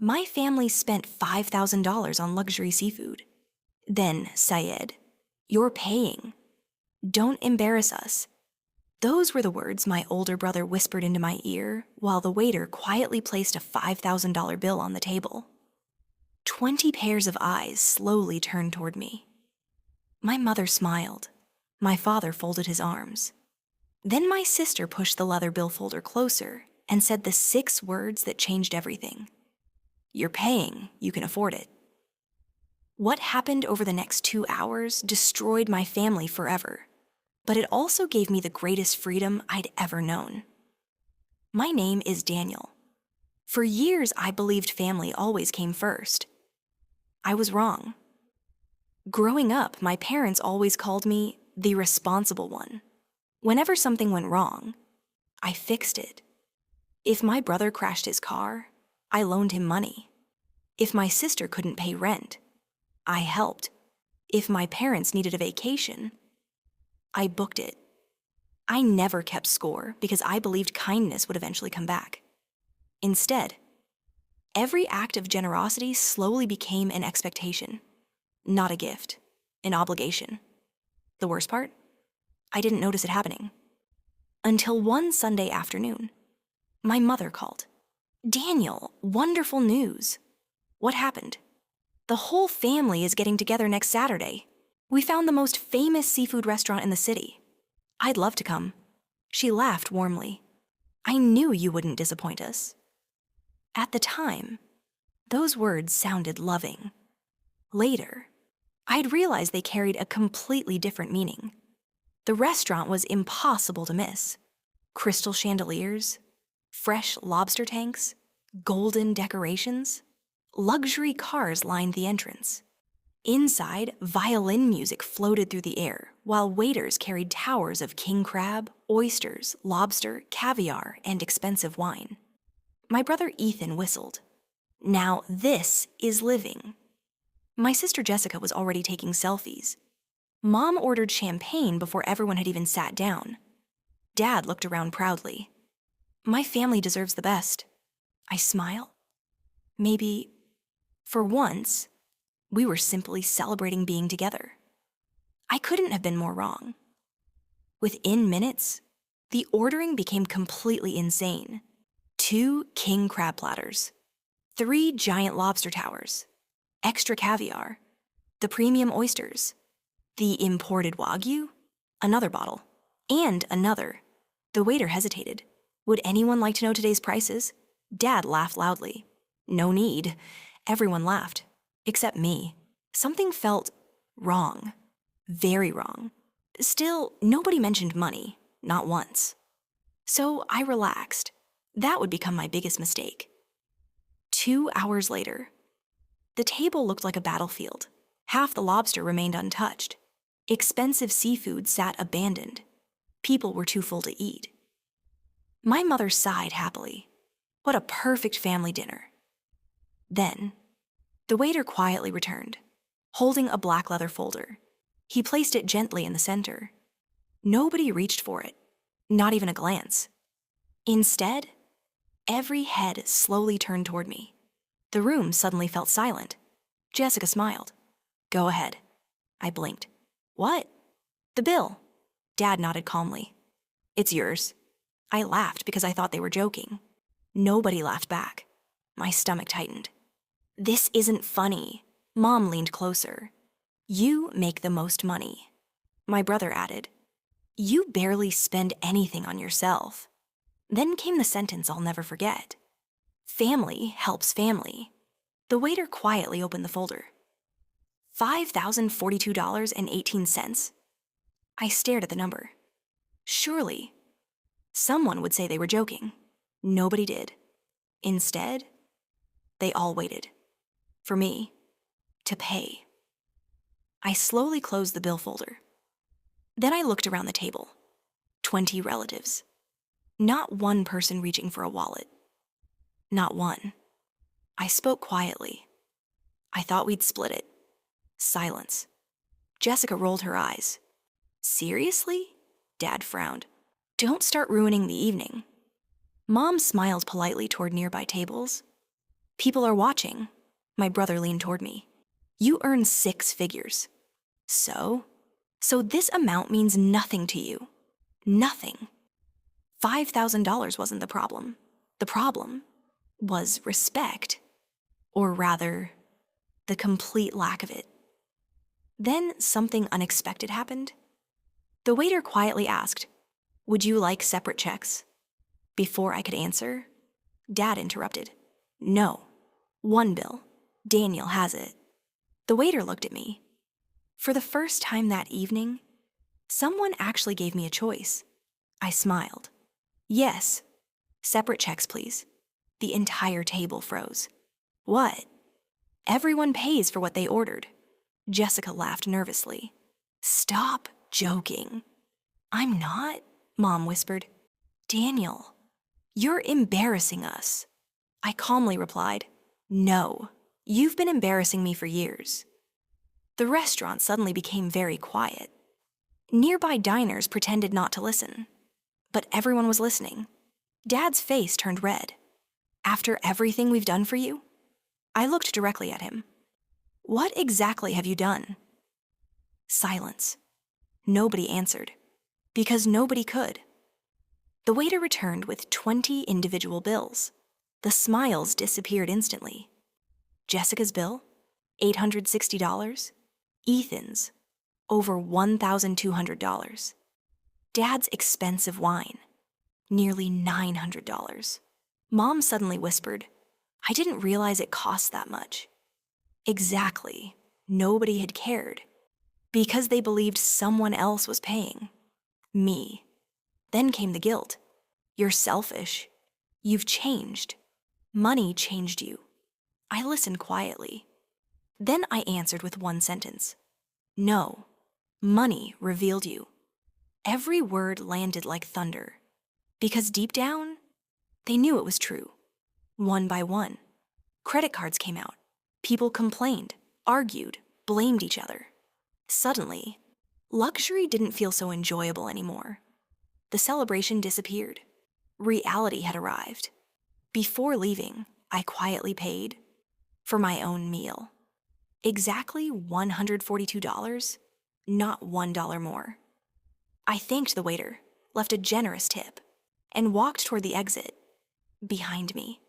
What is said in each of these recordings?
My family spent $5,000 on luxury seafood. Then, Syed, you're paying. Don't embarrass us. Those were the words my older brother whispered into my ear while the waiter quietly placed a $5,000 bill on the table. 20 pairs of eyes slowly turned toward me. My mother smiled. My father folded his arms. Then my sister pushed the leather bill folder closer and said the 6 words that changed everything. You're paying, you can afford it. What happened over the next 2 hours destroyed my family forever, but it also gave me the greatest freedom I'd ever known. My name is Daniel. For years, I believed family always came first. I was wrong. Growing up, my parents always called me the responsible one. Whenever something went wrong, I fixed it. If my brother crashed his car, I loaned him money. If my sister couldn't pay rent, I helped. If my parents needed a vacation, I booked it. I never kept score because I believed kindness would eventually come back. Instead, every act of generosity slowly became an expectation, not a gift, an obligation. The worst part? I didn't notice it happening. Until one Sunday afternoon, my mother called. Daniel, wonderful news. What happened? The whole family is getting together next Saturday. We found the most famous seafood restaurant in the city. I'd love to come. She laughed warmly. I knew you wouldn't disappoint us. At the time, those words sounded loving. Later, I'd realized they carried a completely different meaning. The restaurant was impossible to miss. Crystal chandeliers, fresh lobster tanks, golden decorations, luxury cars lined the entrance. Inside, violin music floated through the air, while waiters carried towers of king crab, oysters, lobster, caviar, and expensive wine. My brother Ethan whistled. Now this is living. My sister Jessica was already taking selfies. Mom ordered champagne before everyone had even sat down. Dad looked around proudly. My family deserves the best. I smile. Maybe, for once, we were simply celebrating being together. I couldn't have been more wrong. Within minutes, the ordering became completely insane. 2 king crab platters, 3 giant lobster towers, extra caviar, the premium oysters, the imported wagyu, another bottle, and another. The waiter hesitated. Would anyone like to know today's prices? Dad laughed loudly. No need. Everyone laughed, except me. Something felt wrong, very wrong. Still, nobody mentioned money, not once. So I relaxed. That would become my biggest mistake. 2 hours later, the table looked like a battlefield. Half the lobster remained untouched. Expensive seafood sat abandoned. People were too full to eat. My mother sighed happily. What a perfect family dinner. Then, the waiter quietly returned, holding a black leather folder. He placed it gently in the center. Nobody reached for it, not even a glance. Instead, every head slowly turned toward me. The room suddenly felt silent. Jessica smiled. Go ahead. I blinked. What? The bill. Dad nodded calmly. It's yours. I laughed because I thought they were joking. Nobody laughed back. My stomach tightened. This isn't funny. Mom leaned closer. You make the most money. My brother added. You barely spend anything on yourself. Then came the sentence I'll never forget. Family helps family. The waiter quietly opened the folder. $5,042.18. I stared at the number. Surely, someone would say they were joking. Nobody did. Instead, they all waited. For me, to pay. I slowly closed the bill folder. Then I looked around the table. 20 relatives. Not one person reaching for a wallet. Not one. I spoke quietly. I thought we'd split it. Silence. Jessica rolled her eyes. Seriously? Dad frowned. Don't start ruining the evening. Mom smiled politely toward nearby tables. People are watching. My brother leaned toward me. You earn 6 figures. So? So this amount means nothing to you. Nothing. $5,000 wasn't the problem. The problem was respect. Or rather, the complete lack of it. Then something unexpected happened. The waiter quietly asked, "Would you like separate checks?" Before I could answer, Dad interrupted. "No. One bill. Daniel has it." The waiter looked at me. For the first time that evening, someone actually gave me a choice. I smiled. "Yes. Separate checks, please." The entire table froze. "What?" "Everyone pays for what they ordered." Jessica laughed nervously. "Stop joking." "I'm not," Mom whispered. "Daniel, you're embarrassing us." I calmly replied, "No, you've been embarrassing me for years." The restaurant suddenly became very quiet. Nearby diners pretended not to listen. But everyone was listening. Dad's face turned red. "After everything we've done for you?" I looked directly at him. "What exactly have you done?" Silence. Nobody answered. Because nobody could. The waiter returned with 20 individual bills. The smiles disappeared instantly. Jessica's bill, $860. Ethan's, over $1,200. Dad's expensive wine, nearly $900. Mom suddenly whispered, "I didn't realize it cost that much." Exactly. Nobody had cared. Because they believed someone else was paying. Me. Then came the guilt. "You're selfish. You've changed. Money changed you." I listened quietly. Then I answered with one sentence. "No. Money revealed you." Every word landed like thunder. Because deep down, they knew it was true. One by one, credit cards came out. People complained, argued, blamed each other. Suddenly, luxury didn't feel so enjoyable anymore. The celebration disappeared. Reality had arrived. Before leaving, I quietly paid for my own meal. Exactly $142, not $1 more. I thanked the waiter, left a generous tip, and walked toward the exit. Behind me,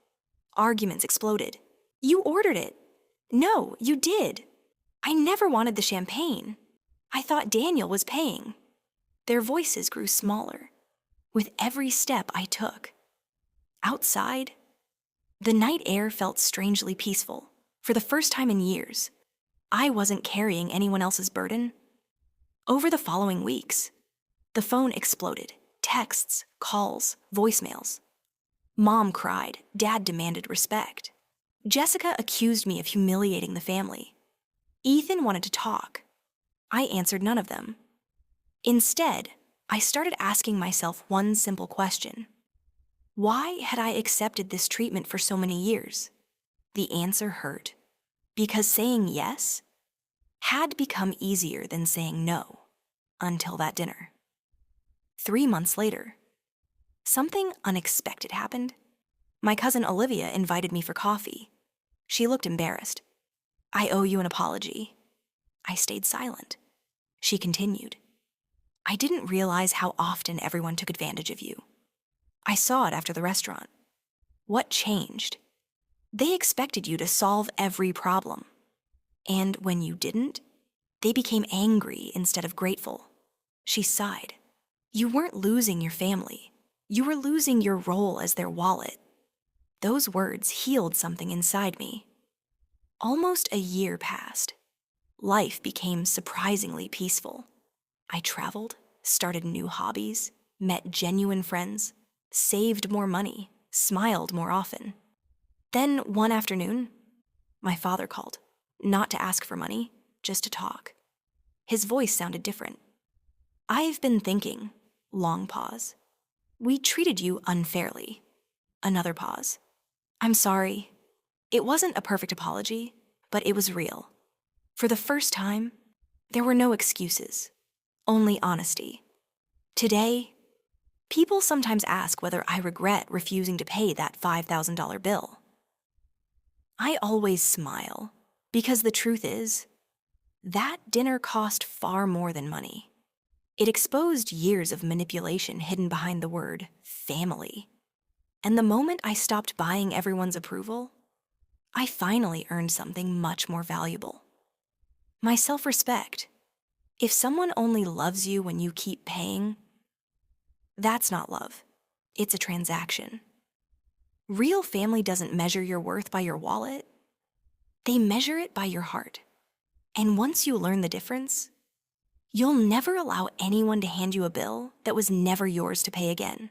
arguments exploded. "You ordered it." "No, you did." "I never wanted the champagne. I thought Daniel was paying." Their voices grew smaller with every step I took. Outside, the night air felt strangely peaceful. For the first time in years, I wasn't carrying anyone else's burden. Over the following weeks, the phone exploded. Texts, calls, voicemails. Mom cried. Dad demanded respect. Jessica accused me of humiliating the family. Ethan wanted to talk. I answered none of them. Instead, I started asking myself one simple question. Why had I accepted this treatment for so many years? The answer hurt. Because saying yes had become easier than saying no until that dinner. 3 months later, something unexpected happened. My cousin Olivia invited me for coffee. She looked embarrassed. "I owe you an apology." I stayed silent. She continued. "I didn't realize how often everyone took advantage of you. I saw it after the restaurant. What changed? They expected you to solve every problem. And when you didn't, they became angry instead of grateful." She sighed. "You weren't losing your family. You were losing your role as their wallet." Those words healed something inside me. Almost a year passed. Life became surprisingly peaceful. I traveled, started new hobbies, met genuine friends, saved more money, smiled more often. Then one afternoon, my father called, not to ask for money, just to talk. His voice sounded different. "I've been thinking." Long pause. "We treated you unfairly." Another pause. "I'm sorry." It wasn't a perfect apology, but it was real. For the first time, there were no excuses, only honesty. Today, people sometimes ask whether I regret refusing to pay that $5,000 bill. I always smile because the truth is, that dinner cost far more than money. It exposed years of manipulation hidden behind the word family. And the moment I stopped buying everyone's approval, I finally earned something much more valuable: my self-respect. If someone only loves you when you keep paying, that's not love. It's a transaction. Real family doesn't measure your worth by your wallet. They measure it by your heart. And once you learn the difference, you'll never allow anyone to hand you a bill that was never yours to pay again.